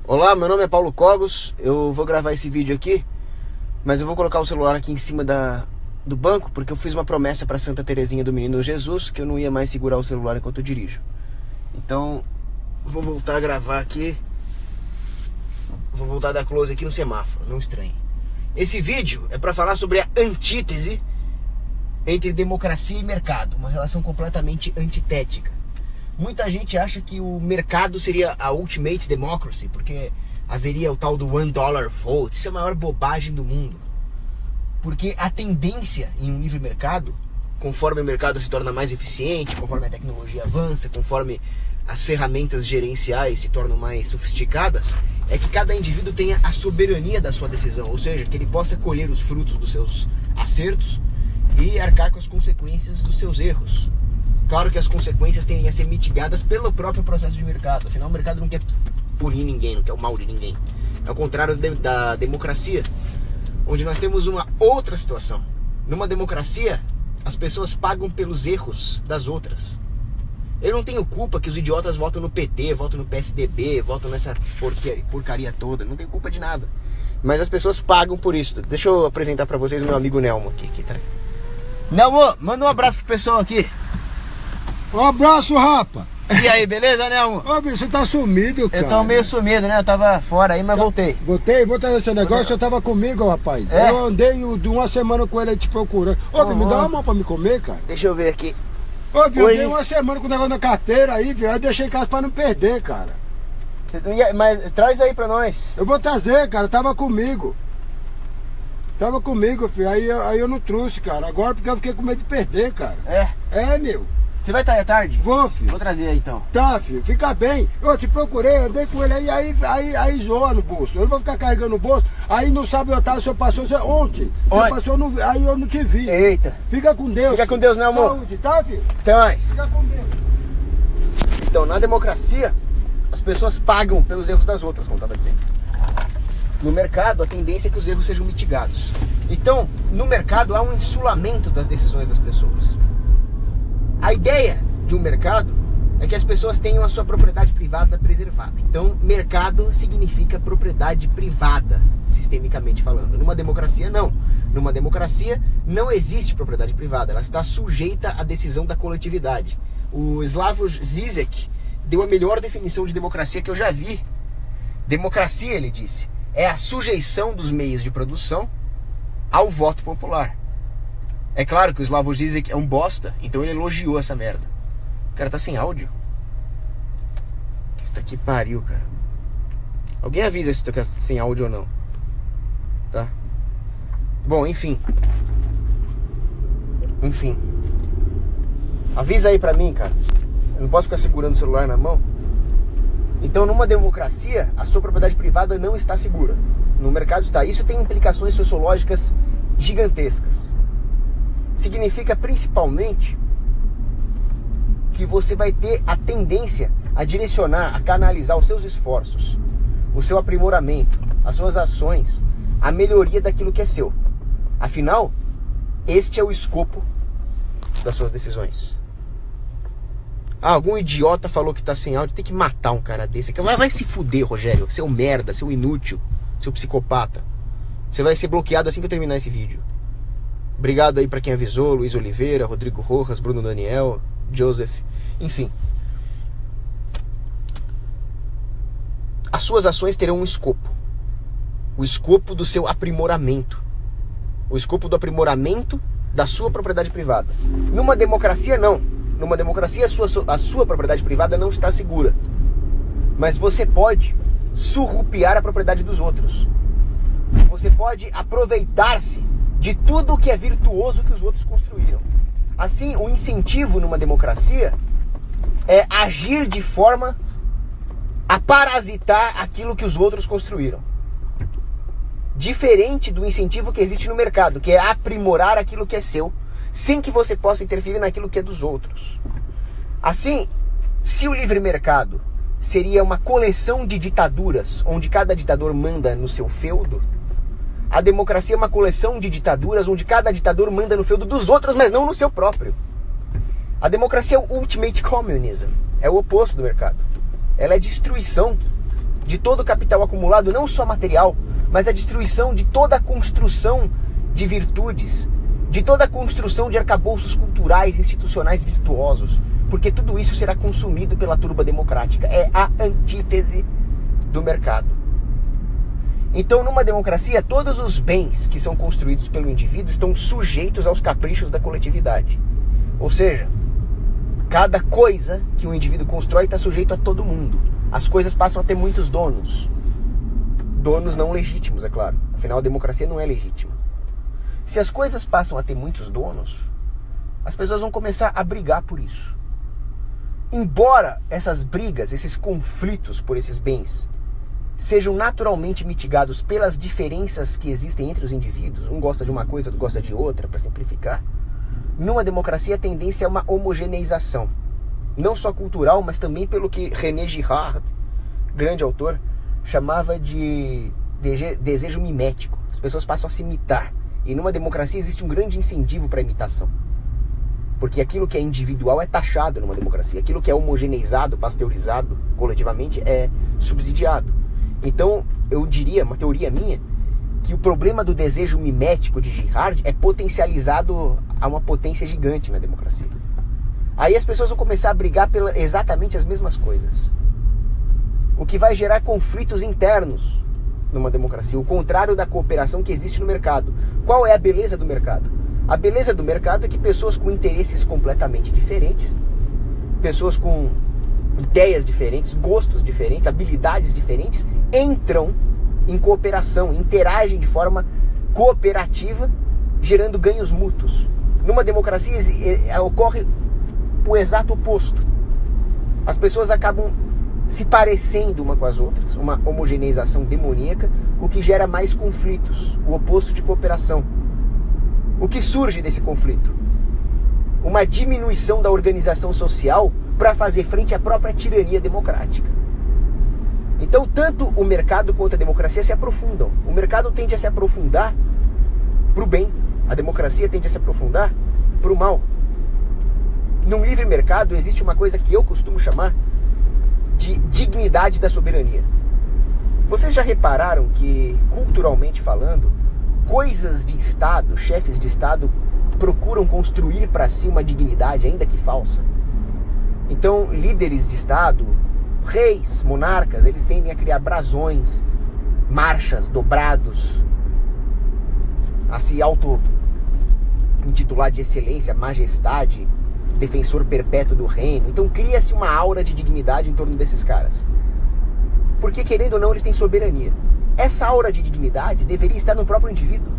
Olá, meu nome é Paulo Cogos. Eu vou gravar esse vídeo aqui, mas eu vou colocar o celular aqui em cima do banco, porque eu fiz uma promessa para Santa Terezinha do Menino Jesus que eu não ia mais segurar o celular enquanto eu dirijo. Então, vou voltar a gravar aqui. Vou voltar a dar close aqui no semáforo, não estranhe. Esse vídeo é para falar sobre a antítese entre democracia e mercado, uma relação completamente antitética. Muita gente acha que o mercado seria a ultimate democracy, porque haveria o tal do $1 vote. Isso é a maior bobagem do mundo. Porque a tendência em um livre mercado, conforme o mercado se torna mais eficiente, conforme a tecnologia avança, conforme as ferramentas gerenciais se tornam mais sofisticadas, é que cada indivíduo tenha a soberania da sua decisão, ou seja, que ele possa colher os frutos dos seus acertos e arcar com as consequências dos seus erros. Claro que as consequências tendem a ser mitigadas pelo próprio processo de mercado. Afinal, o mercado não quer punir ninguém, não quer o mal de ninguém. É o contrário da democracia, onde nós temos uma outra situação. Numa democracia, as pessoas pagam pelos erros das outras. Eu não tenho culpa que os idiotas votam no PT, votam no PSDB, votam nessa porcaria toda. Não tenho culpa de nada. Mas as pessoas pagam por isso. Deixa eu apresentar pra vocês o meu amigo Nelmo aqui, tá? Nelmo, manda um abraço pro pessoal aqui. Um abraço, rapa. E aí, beleza, Nelmo? Ô, você tá sumido, cara. Eu tô meio sumido, né? Eu tava fora aí, mas voltei. Vou trazer seu negócio, você tava comigo, rapaz. É? Eu andei de uma semana com ele aí te procurando. Ô, filho, me dá uma mão pra me comer, cara. Deixa eu ver aqui. Ô, filho, eu Oi. andei uma semana com o negócio na carteira aí, filho. Eu deixei em casa pra não perder, cara. Mas traz aí pra nós. Eu vou trazer, cara. Tava comigo, filho. Aí eu não trouxe, cara. Agora porque eu fiquei com medo de perder, cara. É, meu. Você vai estar aí à tarde? Vou, filho. Vou trazer aí então. Tá, filho, fica bem. Eu te procurei, andei com ele aí zoa no bolso. Eu não vou ficar carregando no bolso. Aí no sábado eu tava, o senhor passou ontem. Você passou, aí eu não te vi. Eita. Fica com Deus. Fica com Deus, né, amor? Saúde, tá, filho? Até mais. Fica com Deus. Então, na democracia, as pessoas pagam pelos erros das outras, como eu estava dizendo. No mercado, a tendência é que os erros sejam mitigados. Então, no mercado, há um insulamento das decisões das pessoas. A ideia de um mercado é que as pessoas tenham a sua propriedade privada preservada. Então, mercado significa propriedade privada, sistemicamente falando. Numa democracia, não. Numa democracia, não existe propriedade privada. Ela está sujeita à decisão da coletividade. O Slavoj Žižek deu a melhor definição de democracia que eu já vi. Democracia, ele disse, é a sujeição dos meios de produção ao voto popular. É claro que o Slavoj Žižek é um bosta, então ele elogiou essa merda. O cara tá sem áudio. Puta que pariu, cara. Alguém avisa se tu tá sem áudio ou não. Tá? Bom, enfim. Avisa aí pra mim, cara. Eu não posso ficar segurando o celular na mão. Então, numa democracia, a sua propriedade privada não está segura. No mercado está. Isso tem implicações sociológicas gigantescas. Significa principalmente que você vai ter a tendência a direcionar, a canalizar os seus esforços, o seu aprimoramento, as suas ações, a melhoria daquilo que é seu. Afinal, este é o escopo das suas decisões. Algum idiota falou que tá sem áudio, tem que matar um cara desse. Vai se fuder, Rogério, seu merda, seu inútil, seu psicopata. Você vai ser bloqueado assim que eu terminar esse vídeo. Obrigado aí pra quem avisou, Luiz Oliveira, Rodrigo Rojas, Bruno Daniel, Joseph, enfim. As suas ações terão um escopo. O escopo do seu aprimoramento. O escopo do aprimoramento da sua propriedade privada. Numa democracia, não. Numa democracia, a sua propriedade privada não está segura. Mas você pode surrupiar a propriedade dos outros. Você pode aproveitar-se de tudo o que é virtuoso que os outros construíram. Assim, o incentivo numa democracia é agir de forma a parasitar aquilo que os outros construíram. Diferente do incentivo que existe no mercado, que é aprimorar aquilo que é seu, sem que você possa interferir naquilo que é dos outros. Assim, se o livre mercado seria uma coleção de ditaduras, onde cada ditador manda no seu feudo, a democracia é uma coleção de ditaduras onde cada ditador manda no feudo dos outros, mas não no seu próprio. A democracia é o ultimate communism, é o oposto do mercado. Ela é destruição de todo o capital acumulado, não só material, mas a destruição de toda a construção de virtudes, de toda a construção de arcabouços culturais, institucionais virtuosos, porque tudo isso será consumido pela turba democrática. É a antítese do mercado. Então, numa democracia, todos os bens que são construídos pelo indivíduo estão sujeitos aos caprichos da coletividade. Ou seja, cada coisa que o indivíduo constrói está sujeito a todo mundo. As coisas passam a ter muitos donos. Donos não legítimos, é claro. Afinal, a democracia não é legítima. Se as coisas passam a ter muitos donos, as pessoas vão começar a brigar por isso. Embora essas brigas, esses conflitos por esses bens, sejam naturalmente mitigados pelas diferenças que existem entre os indivíduos, um gosta de uma coisa, outro gosta de outra, para simplificar, numa democracia a tendência é uma homogeneização. Não só cultural, mas também pelo que René Girard, grande autor, chamava de desejo mimético. As pessoas passam a se imitar. E numa democracia existe um grande incentivo para a imitação. Porque aquilo que é individual é taxado numa democracia. Aquilo que é homogeneizado, pasteurizado coletivamente é subsidiado. Então, eu diria, uma teoria minha, que o problema do desejo mimético de Girard é potencializado a uma potência gigante na democracia. Aí as pessoas vão começar a brigar por exatamente as mesmas coisas. O que vai gerar conflitos internos numa democracia. O contrário da cooperação que existe no mercado. Qual é a beleza do mercado? A beleza do mercado é que pessoas com interesses completamente diferentes, pessoas com ideias diferentes, gostos diferentes, habilidades diferentes, entram em cooperação, interagem de forma cooperativa, gerando ganhos mútuos. Numa democracia ocorre o exato oposto. As pessoas acabam se parecendo uma com as outras, uma homogeneização demoníaca, o que gera mais conflitos, o oposto de cooperação. O que surge desse conflito? Uma diminuição da organização social para fazer frente à própria tirania democrática. Então, tanto o mercado quanto a democracia se aprofundam. O mercado tende a se aprofundar para o bem, a democracia tende a se aprofundar para o mal. Num livre mercado existe uma coisa que eu costumo chamar de dignidade da soberania. Vocês já repararam que, culturalmente falando, coisas de Estado, chefes de Estado, procuram construir para si uma dignidade, ainda que falsa? Então, líderes de Estado, reis, monarcas, eles tendem a criar brasões, marchas, dobrados, a se auto-intitular de excelência, majestade, defensor perpétuo do reino. Então cria-se uma aura de dignidade em torno desses caras. Porque, querendo ou não, eles têm soberania. Essa aura de dignidade deveria estar no próprio indivíduo,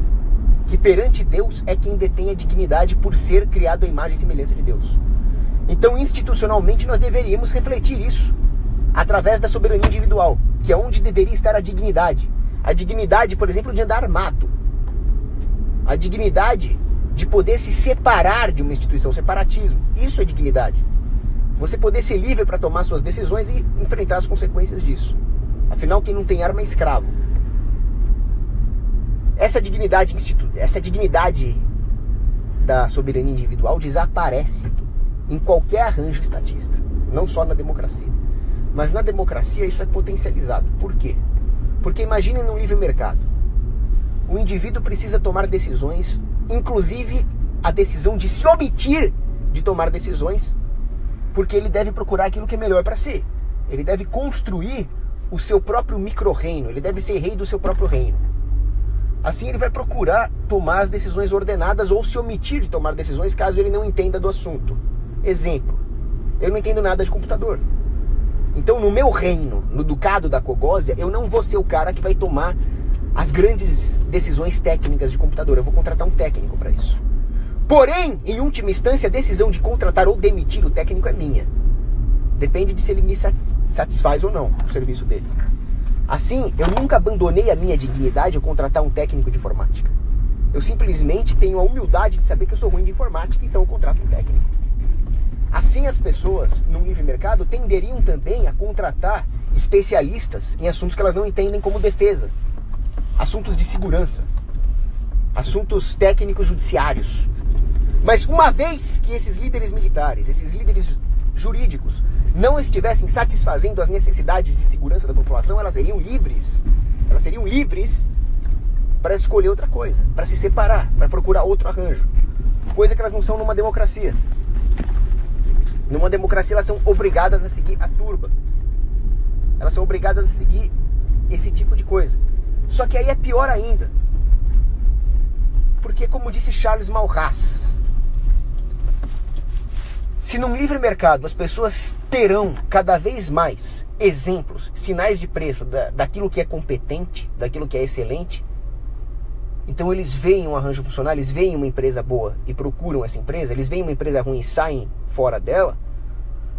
que perante Deus é quem detém a dignidade por ser criado à imagem e semelhança de Deus. Então, institucionalmente, nós deveríamos refletir isso através da soberania individual, que é onde deveria estar a dignidade. A dignidade, por exemplo, de andar armado. A dignidade de poder se separar de uma instituição, separatismo. Isso é dignidade. Você poder ser livre para tomar suas decisões e enfrentar as consequências disso. Afinal, quem não tem arma é escravo. Essa dignidade da soberania individual desaparece em qualquer arranjo estatista. Não só na democracia. Mas na democracia isso é potencializado. Por quê? Porque imaginem num livre mercado. O indivíduo precisa tomar decisões, inclusive a decisão de se omitir de tomar decisões, porque ele deve procurar aquilo que é melhor para si. Ele deve construir o seu próprio micro-reino, ele deve ser rei do seu próprio reino. Assim ele vai procurar tomar as decisões ordenadas ou se omitir de tomar decisões caso ele não entenda do assunto. Exemplo, eu não entendo nada de computador. Então no meu reino, no ducado da Cogósia, eu não vou ser o cara que vai tomar as grandes decisões técnicas de computador. Eu vou contratar um técnico para isso. Porém, em última instância, a decisão de contratar ou demitir o técnico é minha. Depende de se ele me satisfaz ou não o serviço dele. Assim, eu nunca abandonei a minha dignidade ao contratar um técnico de informática. Eu simplesmente tenho a humildade de saber que eu sou ruim de informática, então eu contrato um técnico. Assim, as pessoas, no livre mercado, tenderiam também a contratar especialistas em assuntos que elas não entendem, como defesa, assuntos de segurança, assuntos técnicos judiciários. Mas uma vez que esses líderes militares, esses líderes jurídicos, não estivessem satisfazendo as necessidades de segurança da população, elas seriam livres. Elas seriam livres para escolher outra coisa, para se separar, para procurar outro arranjo. Coisa que elas não são numa democracia. Numa democracia elas são obrigadas a seguir a turba. Elas são obrigadas a seguir esse tipo de coisa. Só que aí é pior ainda. Porque, como disse Charles Maurras, se num livre mercado as pessoas terão cada vez mais exemplos, sinais de preço daquilo que é competente, daquilo que é excelente, então eles veem um arranjo funcional, eles veem uma empresa boa e procuram essa empresa, eles veem uma empresa ruim e saem fora dela.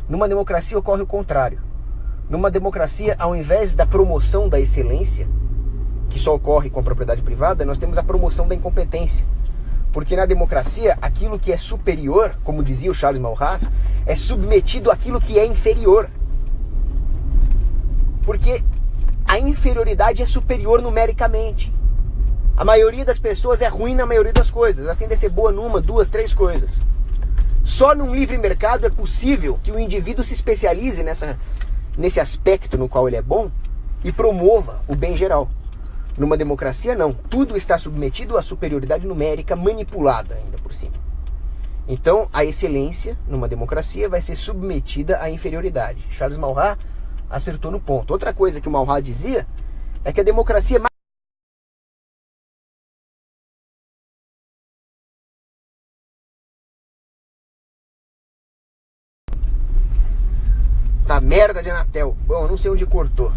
Numa democracia ocorre o contrário. Numa democracia, ao invés da promoção da excelência, que só ocorre com a propriedade privada, nós temos a promoção da incompetência. Porque na democracia, aquilo que é superior, como dizia o Charles Maurras, é submetido àquilo que é inferior. Porque a inferioridade é superior numericamente. A maioria das pessoas é ruim na maioria das coisas. Elas tendem a ser boa numa, duas, três coisas. Só num livre mercado é possível que o indivíduo se especialize nesse aspecto no qual ele é bom e promova o bem geral. Numa democracia, não. Tudo está submetido à superioridade numérica manipulada ainda por cima. Então, a excelência numa democracia vai ser submetida à inferioridade. Charles Maurras acertou no ponto. Outra coisa que o Maurras dizia é que a democracia é tá merda de Anatel. Bom, eu não sei onde cortou.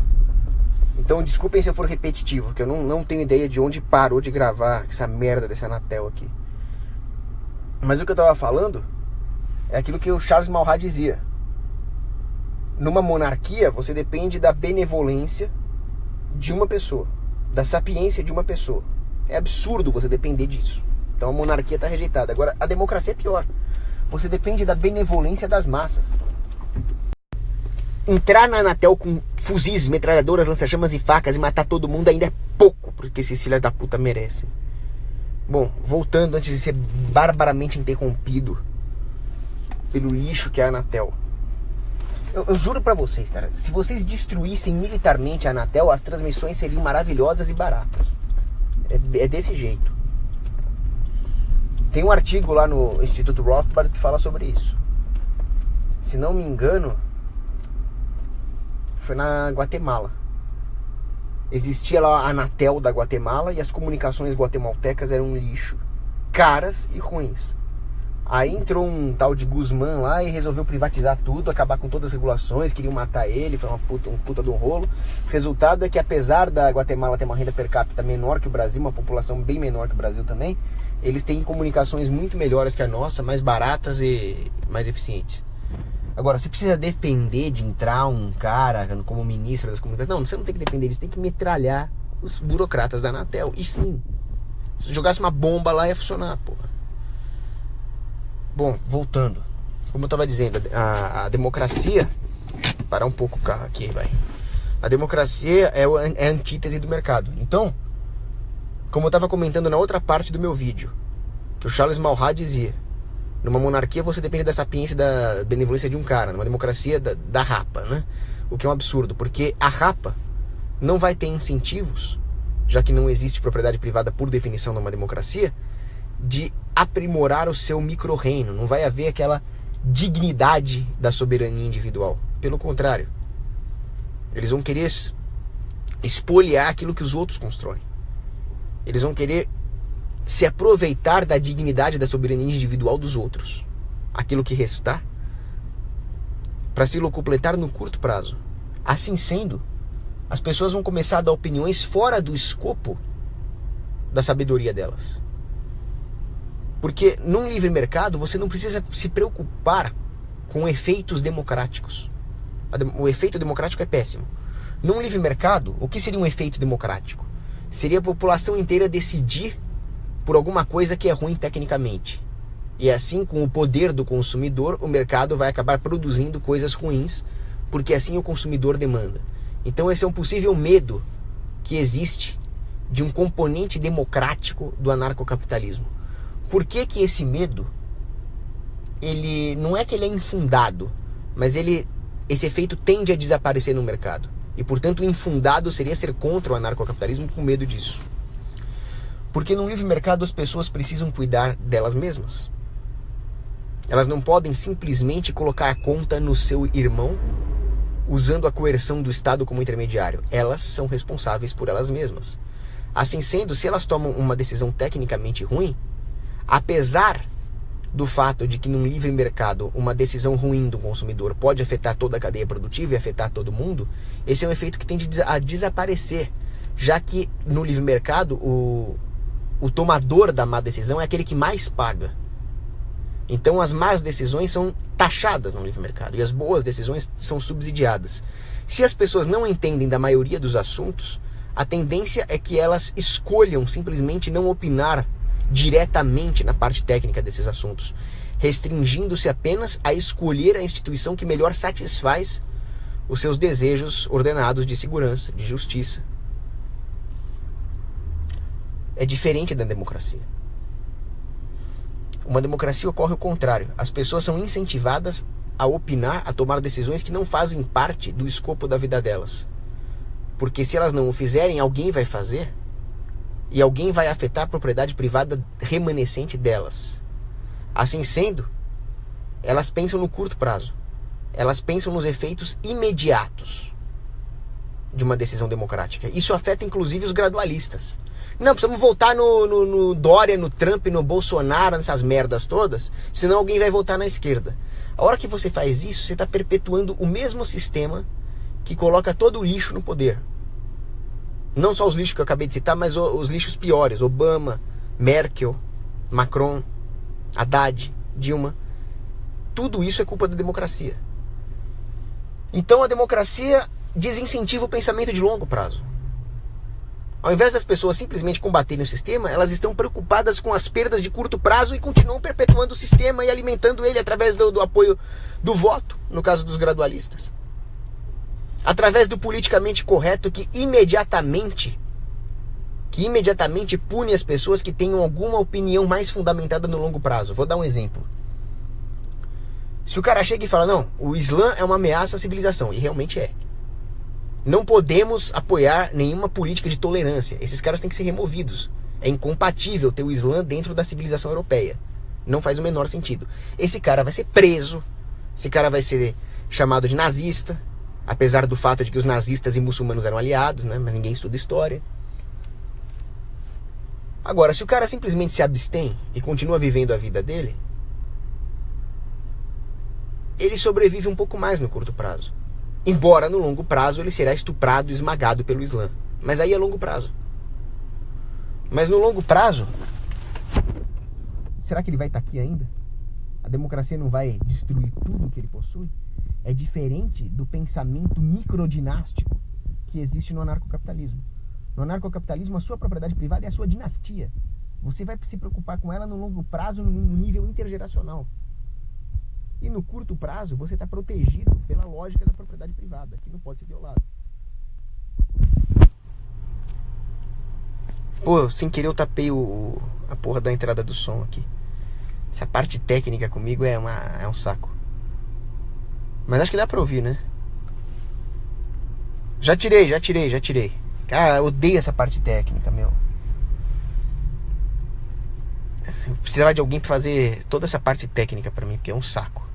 Então desculpem se eu for repetitivo, porque eu não tenho ideia de onde parou de gravar essa merda desse Anatel aqui. Mas o que eu tava falando é aquilo que o Charles Maurras dizia. Numa monarquia, você depende da benevolência de uma pessoa, da sapiência de uma pessoa. É absurdo você depender disso. Então a monarquia tá rejeitada. Agora, a democracia é pior. Você depende da benevolência das massas. Entrar na Anatel com fuzis, metralhadoras, lança-chamas e facas e matar todo mundo ainda é pouco, porque esses filhos da puta merecem. Bom, voltando antes de ser barbaramente interrompido pelo lixo que é a Anatel. Eu juro pra vocês, cara, se vocês destruíssem militarmente a Anatel, as transmissões seriam maravilhosas e baratas. É desse jeito. Tem um artigo lá no Instituto Rothbard que fala sobre isso. Se não me engano, foi na Guatemala. Existia lá a Anatel da Guatemala e as comunicações guatemaltecas eram um lixo, caras e ruins. Aí entrou um tal de Guzmán lá e resolveu privatizar tudo, acabar com todas as regulações, queriam matar ele, foi um puta de um rolo. O resultado é que, apesar da Guatemala ter uma renda per capita menor que o Brasil, uma população bem menor que o Brasil também, eles têm comunicações muito melhores que a nossa, mais baratas e mais eficientes. Agora, você precisa depender de entrar um cara como ministro das comunicações. Não, você não tem que depender, eles têm que metralhar os burocratas da Anatel. E fim. Se jogasse uma bomba lá, ia funcionar, porra. Bom, voltando. Como eu tava dizendo, a democracia... Parar um pouco o carro aqui, vai. A democracia é a antítese do mercado. Então, como eu tava comentando na outra parte do meu vídeo, que o Charles Maurras dizia: numa monarquia você depende da sapiência e da benevolência de um cara. Numa democracia da rapa, né? O que é um absurdo, porque a rapa não vai ter incentivos, já que não existe propriedade privada por definição numa democracia, de aprimorar o seu micro-reino. Não vai haver aquela dignidade da soberania individual. Pelo contrário, eles vão querer espoliar aquilo que os outros constroem. Eles vão querer se aproveitar da dignidade da soberania individual dos outros, aquilo que restar, para se locupletar no curto prazo. Assim sendo, as pessoas vão começar a dar opiniões fora do escopo da sabedoria delas. Porque num livre mercado você não precisa se preocupar com efeitos democráticos. O efeito democrático é péssimo. Num livre mercado, o que seria um efeito democrático? Seria a população inteira decidir por alguma coisa que é ruim tecnicamente. E assim, com o poder do consumidor, o mercado vai acabar produzindo coisas ruins, porque assim o consumidor demanda. Então esse é um possível medo que existe de um componente democrático do anarcocapitalismo. Por que que esse medo, ele não é que ele é infundado, mas ele esse efeito tende a desaparecer no mercado. E, portanto, infundado seria ser contra o anarcocapitalismo com medo disso. Porque no livre mercado as pessoas precisam cuidar delas mesmas. Elas não podem simplesmente colocar a conta no seu irmão usando a coerção do Estado como intermediário. Elas são responsáveis por elas mesmas. Assim sendo, se elas tomam uma decisão tecnicamente ruim, apesar do fato de que num livre mercado uma decisão ruim do consumidor pode afetar toda a cadeia produtiva e afetar todo mundo, esse é um efeito que tende a desaparecer, já que no livre mercado o tomador da má decisão é aquele que mais paga. Então as más decisões são taxadas no livre mercado e as boas decisões são subsidiadas. Se as pessoas não entendem da maioria dos assuntos, a tendência é que elas escolham simplesmente não opinar diretamente na parte técnica desses assuntos, restringindo-se apenas a escolher a instituição que melhor satisfaz os seus desejos ordenados de segurança, de justiça. É diferente da democracia. Uma democracia ocorre o contrário. As pessoas são incentivadas a opinar, a tomar decisões que não fazem parte do escopo da vida delas. Porque se elas não o fizerem, alguém vai fazer e alguém vai afetar a propriedade privada remanescente delas. Assim sendo, elas pensam no curto prazo. Elas pensam nos efeitos imediatos de uma decisão democrática. Isso afeta inclusive os gradualistas. Não, precisamos voltar no Dória, no Trump, no Bolsonaro, nessas merdas todas, senão alguém vai votar na esquerda. A hora que você faz isso, você está perpetuando o mesmo sistema que coloca todo o lixo no poder. Não só os lixos que eu acabei de citar, mas os lixos piores. Obama, Merkel, Macron, Haddad, Dilma. Tudo isso é culpa da democracia. Então a democracia desincentiva o pensamento de longo prazo. Ao invés das pessoas simplesmente combaterem o sistema, elas estão preocupadas com as perdas de curto prazo e continuam perpetuando o sistema e alimentando ele através do apoio do voto, no caso dos gradualistas. Através do politicamente correto que imediatamente pune as pessoas que tenham alguma opinião mais fundamentada no longo prazo. Vou dar um exemplo. Se o cara chega e fala, não, o Islã é uma ameaça à civilização, e realmente é. Não podemos apoiar nenhuma política de tolerância. Esses caras têm que ser removidos. É incompatível ter o Islã dentro da civilização europeia. Não faz o menor sentido. Esse cara vai ser preso. Esse cara vai ser chamado de nazista. Apesar do fato de que os nazistas e muçulmanos eram aliados, né? Mas ninguém estuda história. Agora, se o cara simplesmente se abstém e continua vivendo a vida dele, ele sobrevive um pouco mais no curto prazo. Embora no longo prazo ele será estuprado e esmagado pelo Islã. Mas aí é longo prazo. Mas no longo prazo, será que ele vai estar aqui ainda? A democracia não vai destruir tudo que ele possui? É diferente do pensamento microdinástico que existe no anarcocapitalismo. No anarcocapitalismo, a sua propriedade privada é a sua dinastia. Você vai se preocupar com ela no longo prazo, no nível intergeracional. E no curto prazo, você está protegido pela lógica da propriedade privada, que não pode ser violada. Pô, sem querer eu tapei a porra da entrada do som aqui. Essa parte técnica comigo é um saco. Mas acho que dá pra ouvir, né? Já tirei. Cara, eu odeio essa parte técnica, meu. Eu precisava de alguém pra fazer toda essa parte técnica pra mim, porque é um saco.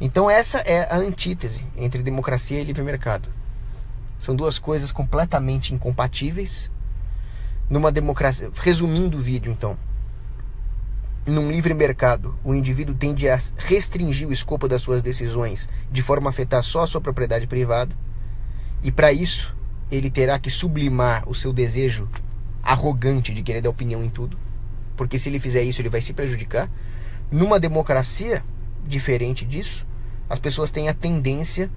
Então essa é a antítese entre democracia e livre mercado. São duas coisas completamente incompatíveis. Numa democracia, resumindo o vídeo então, num livre mercado, o indivíduo tende a restringir o escopo das suas decisões de forma a afetar só a sua propriedade privada, e para isso ele terá que sublimar o seu desejo arrogante de querer dar opinião em tudo, porque se ele fizer isso ele vai se prejudicar. Numa democracia, diferente disso, as pessoas têm a tendência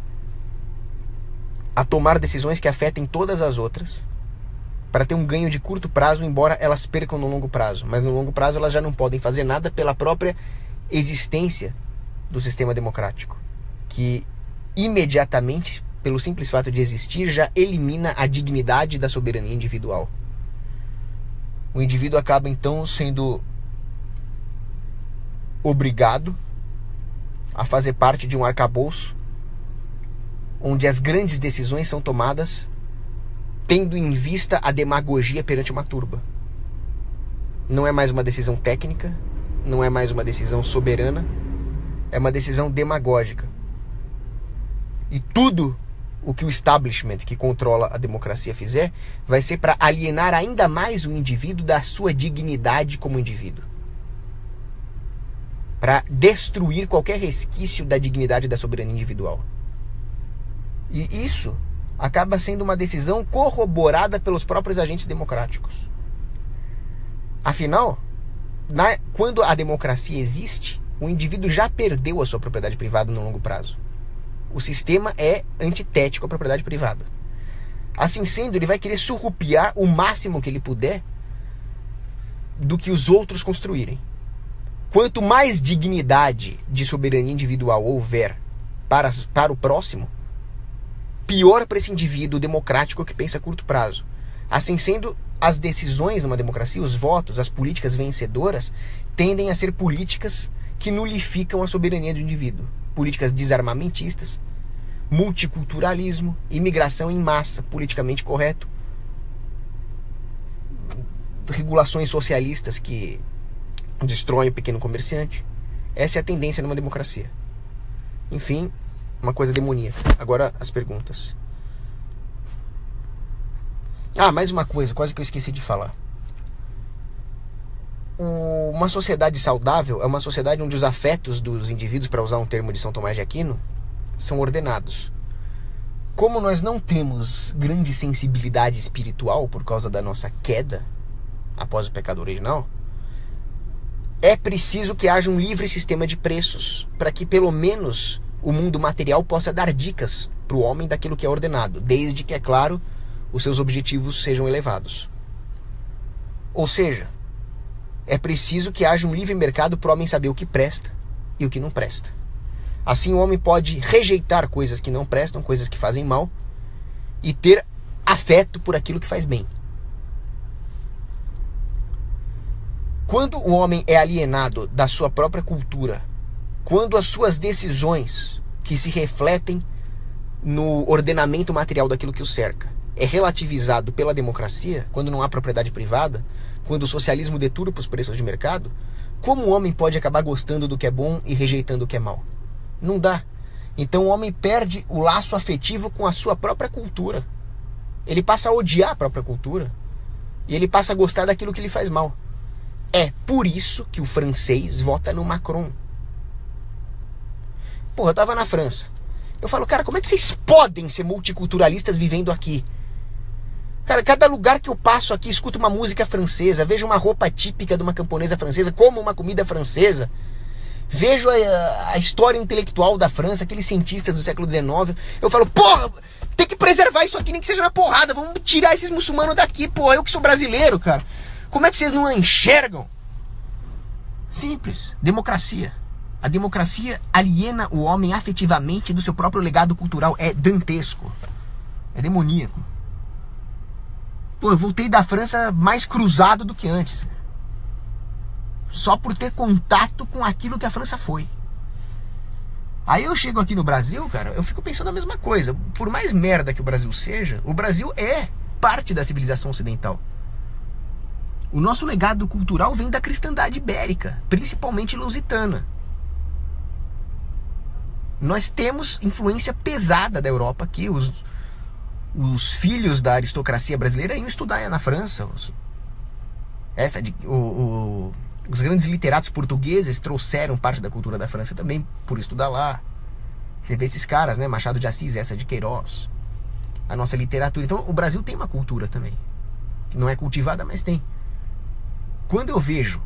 a tomar decisões que afetem todas as outras para ter um ganho de curto prazo, embora elas percam no longo prazo. Mas no longo prazo elas já não podem fazer nada pela própria existência do sistema democrático, que imediatamente, pelo simples fato de existir, já elimina a dignidade da soberania individual. O indivíduo acaba então sendo obrigado a fazer parte de um arcabouço onde as grandes decisões são tomadas tendo em vista a demagogia perante uma turba. Não é mais uma decisão técnica, não é mais uma decisão soberana, é uma decisão demagógica. E tudo o que o establishment que controla a democracia fizer vai ser para alienar ainda mais o indivíduo da sua dignidade como indivíduo. Para destruir qualquer resquício da dignidade da soberania individual. E isso acaba sendo uma decisão corroborada pelos próprios agentes democráticos. Afinal, quando a democracia existe, o indivíduo já perdeu a sua propriedade privada no longo prazo. O sistema é antitético à propriedade privada. Assim sendo, ele vai querer surrupiar o máximo que ele puder do que os outros construírem. Quanto mais dignidade de soberania individual houver para o próximo, pior para esse indivíduo democrático que pensa a curto prazo. Assim sendo, as decisões numa democracia, os votos, as políticas vencedoras, tendem a ser políticas que nulificam a soberania do indivíduo. Políticas desarmamentistas, multiculturalismo, imigração em massa, politicamente correto, regulações socialistas que destroem o pequeno comerciante. Essa é a tendência numa democracia. Enfim, uma coisa demoníaca. Agora as perguntas. Mais uma coisa, quase que eu esqueci de falar. Uma sociedade saudável é uma sociedade onde os afetos dos indivíduos, para usar um termo de São Tomás de Aquino, são ordenados. Como nós não temos grande sensibilidade espiritual por causa da nossa queda após o pecado original, é preciso que haja um livre sistema de preços para que pelo menos o mundo material possa dar dicas para o homem daquilo que é ordenado, desde que, é claro, os seus objetivos sejam elevados. Ou seja, é preciso que haja um livre mercado para o homem saber o que presta e o que não presta. Assim o homem pode rejeitar coisas que não prestam, coisas que fazem mal, e ter afeto por aquilo que faz bem. Quando o homem é alienado da sua própria cultura, quando as suas decisões, que se refletem no ordenamento material daquilo que o cerca, é relativizado pela democracia, quando não há propriedade privada, quando o socialismo deturpa os preços de mercado, como o homem pode acabar gostando do que é bom e rejeitando o que é mal? Não dá. Então o homem perde o laço afetivo com a sua própria cultura. Ele passa a odiar a própria cultura e ele passa a gostar daquilo que lhe faz mal. É por isso que o francês vota no Macron. Porra, eu tava na França. Eu falo, cara, como é que vocês podem ser multiculturalistas vivendo aqui? Cara, cada lugar que eu passo aqui, escuto uma música francesa, vejo uma roupa típica de uma camponesa francesa, como uma comida francesa, vejo a história intelectual da França, aqueles cientistas do século XIX, eu falo, porra, tem que preservar isso aqui, nem que seja na porrada, vamos tirar esses muçulmanos daqui, porra, eu que sou brasileiro, cara. Como é que vocês não enxergam? Simples, democracia. A democracia aliena o homem afetivamente do seu próprio legado cultural. É dantesco. É demoníaco. Pô, eu voltei da França mais cruzado do que antes. Só por ter contato com aquilo que a França foi. Aí eu chego aqui no Brasil, cara, eu fico pensando a mesma coisa. Por mais merda que o Brasil seja, o Brasil é parte da civilização ocidental. O nosso legado cultural vem da cristandade ibérica, principalmente lusitana. Nós temos influência pesada da Europa aqui. Os filhos da aristocracia brasileira iam estudar na França. Os grandes literatos portugueses trouxeram parte da cultura da França também por estudar lá. Você vê esses caras, né? Machado de Assis, essa de Queiroz. A nossa literatura. Então o Brasil tem uma cultura também. Que não é cultivada, mas tem. Quando eu vejo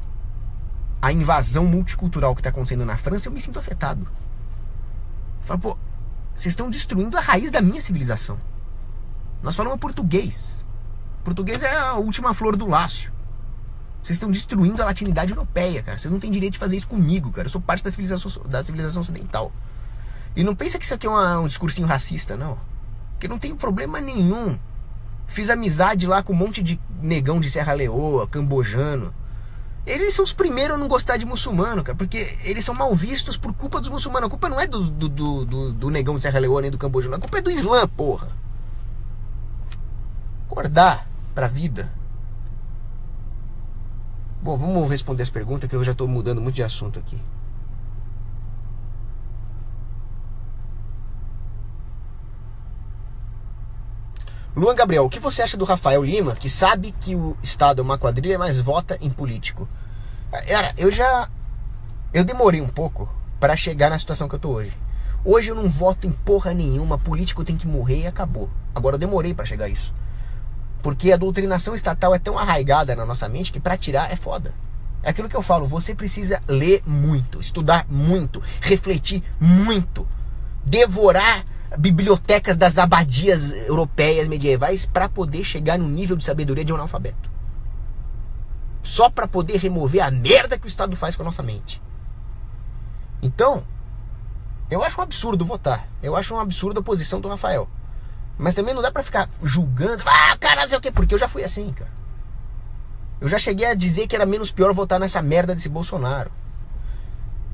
a invasão multicultural que está acontecendo na França, eu me sinto afetado. Eu falo, pô, vocês estão destruindo a raiz da minha civilização. Nós falamos português. Português é a última flor do Lácio. Vocês estão destruindo a latinidade europeia, cara. Vocês não têm direito de fazer isso comigo, cara. Eu sou parte da civilização ocidental. E não pensa que isso aqui é um discursinho racista, não. Porque não tenho problema nenhum. Fiz amizade lá com um monte de negão de Serra Leoa, cambojano. Eles são os primeiros a não gostar de muçulmano, cara, porque eles são mal vistos por culpa dos muçulmanos. A culpa não é do negão de Serra Leoa nem do Camboja, não. A culpa é do Islã, porra. Acordar pra vida. Bom, vamos responder as perguntas que eu já tô mudando muito de assunto aqui. Luan Gabriel, o que você acha do Rafael Lima, que sabe que o Estado é uma quadrilha, mas vota em político? Cara, eu demorei um pouco para chegar na situação que eu tô hoje. Hoje eu não voto em porra nenhuma, político tem que morrer e acabou. Agora eu demorei para chegar a isso. Porque a doutrinação estatal é tão arraigada na nossa mente que para tirar é foda. É aquilo que eu falo, você precisa ler muito, estudar muito, refletir muito, devorar bibliotecas das abadias europeias medievais para poder chegar no nível de sabedoria de um analfabeto. Só para poder remover a merda que o Estado faz com a nossa mente. Então, eu acho um absurdo votar. Eu acho um absurdo a posição do Rafael. Mas também não dá pra ficar julgando. Cara, não sei o quê. Porque eu já fui assim, cara. Eu já cheguei a dizer que era menos pior votar nessa merda desse Bolsonaro.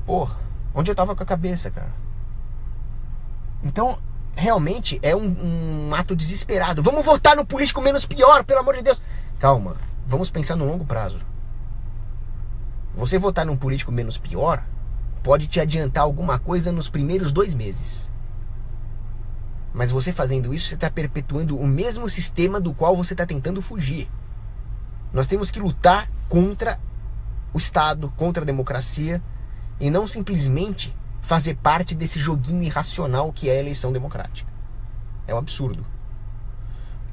Porra, onde eu tava com a cabeça, cara? Então, realmente é um ato desesperado. Vamos votar no político menos pior, pelo amor de Deus. Calma, vamos pensar no longo prazo. Você votar num político menos pior pode te adiantar alguma coisa nos primeiros 2 meses. Mas você fazendo isso, você está perpetuando o mesmo sistema do qual você está tentando fugir. Nós temos que lutar contra o Estado, contra a democracia, e não simplesmente fazer parte desse joguinho irracional que é a eleição democrática. É um absurdo.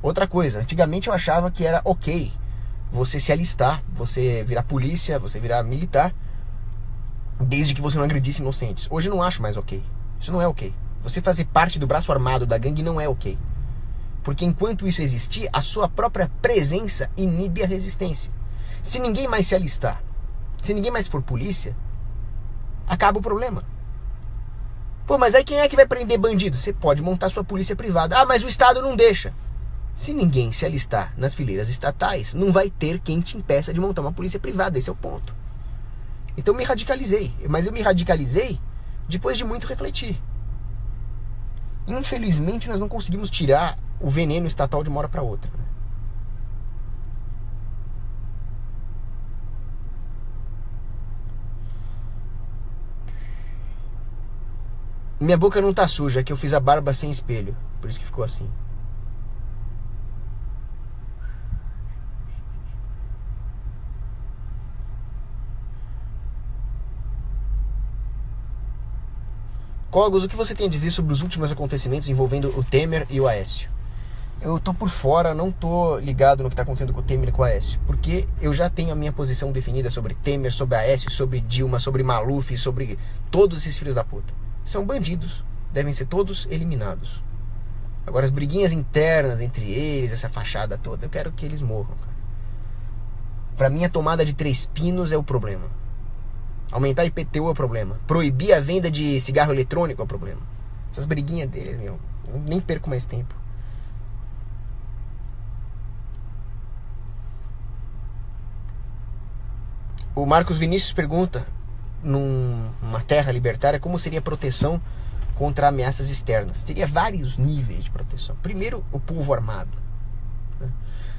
Outra coisa, antigamente eu achava que era ok você se alistar, você virar polícia, você virar militar, desde que você não agredisse inocentes. Hoje eu não acho mais ok. Isso não é ok. Você fazer parte do braço armado da gangue não é ok. Porque enquanto isso existir, a sua própria presença inibe a resistência. Se ninguém mais se alistar, se ninguém mais for polícia, acaba o problema. Pô, mas aí quem é que vai prender bandido? Você pode montar sua polícia privada. Ah, mas o Estado não deixa. Se ninguém se alistar nas fileiras estatais, não vai ter quem te impeça de montar uma polícia privada. Esse é o ponto. Então eu me radicalizei. Mas eu me radicalizei depois de muito refletir. Infelizmente nós não conseguimos tirar o veneno estatal de uma hora para outra. Minha boca não tá suja, é que eu fiz a barba sem espelho. Por isso que ficou assim. Cogos, o que você tem a dizer sobre os últimos acontecimentos envolvendo o Temer e o Aécio? Eu tô por fora, não tô ligado no que tá acontecendo com o Temer e com o Aécio, porque eu já tenho a minha posição definida sobre Temer, sobre Aécio, sobre Dilma, sobre Maluf, sobre todos esses filhos da puta. São bandidos, devem ser todos eliminados. Agora as briguinhas internas entre eles, essa fachada toda, eu quero que eles morram, cara. Pra mim a tomada de 3 pinos é o problema. Aumentar IPTU é o problema. Proibir a venda de cigarro eletrônico é o problema. Essas briguinhas deles, meu, eu nem perco mais tempo. O Marcos Vinícius pergunta, numa terra libertária, como seria a proteção contra ameaças externas? Teria vários níveis de proteção. Primeiro, o povo armado.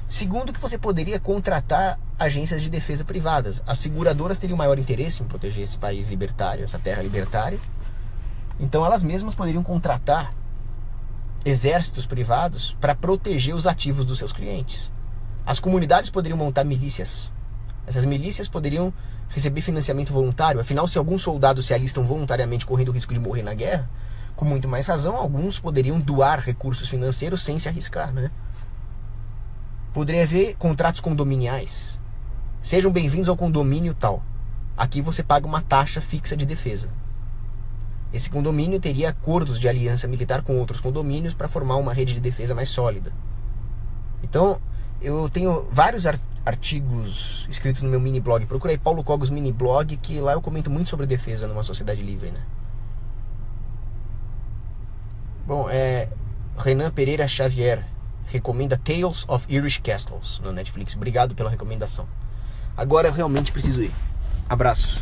Segundo, que você poderia contratar agências de defesa privadas. As seguradoras teriam maior interesse em proteger esse país libertário, essa terra libertária. Então elas mesmas poderiam contratar exércitos privados para proteger os ativos dos seus clientes. As comunidades poderiam montar milícias. Essas milícias poderiam receber financiamento voluntário. Afinal, se alguns soldados se alistam voluntariamente correndo o risco de morrer na guerra, com muito mais razão, alguns poderiam doar recursos financeiros sem se arriscar, né? Poderia haver contratos condominiais. Sejam bem-vindos ao condomínio tal. Aqui você paga uma taxa fixa de defesa. Esse condomínio teria acordos de aliança militar com outros condomínios para formar uma rede de defesa mais sólida. Então, eu tenho vários artigos escritos no meu mini blog. Procura aí Paulo Cogos mini blog, que lá eu comento muito sobre defesa numa sociedade livre, né? Bom, Renan Pereira Xavier recomenda Tales of Irish Castles no Netflix. Obrigado pela recomendação. Agora eu realmente preciso ir. Abraço.